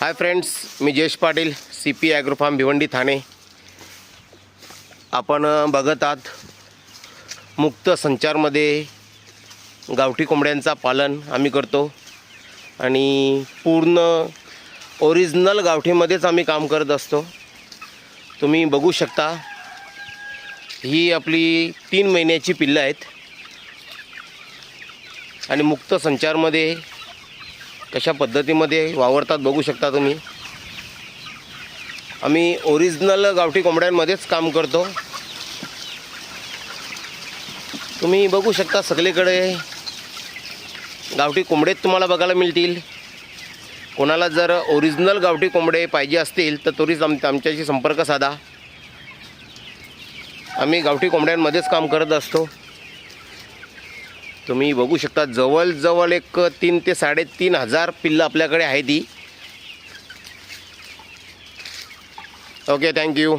हाय friends, मी Jayesh Patil, CP agro farm Bhiwandi Thane. आपण बघत आहात मुक्त संचारमध्ये गावठी कोंबड्यांचा पालन आम्ही करतो आणि पूर्ण ओरिजिनल गावठीमध्येच आम्ही काम करत असतो. तुम्ही बघू शकता, ही आपली 3 महिन्याची पिल्लं आहेत आणि मुक्त संचारमध्ये कशा पद्धतीमध्ये वावरतात बघू शकता तुम्ही. आम्ही ओरिजिनल गावठी कोंबड्यांमध्येच काम करतो. तुम्ही बघू शकता, सगळीकडे गावठी कोंबडेच तुम्हाला बघायला मिळतील. कोणाला जर ओरिजिनल गावठी कोंबडे पाहिजे असतील तर त्वरित आमच्याशी संपर्क साधा. आम्ही गावठी कोंबड्यांमध्येच काम करत असतो. तुम्ही बघू शकता, जवळजवळ एक 3 ते 3.5 हजार पिल्लं आपल्याकडे आहेत. Okay, thank you.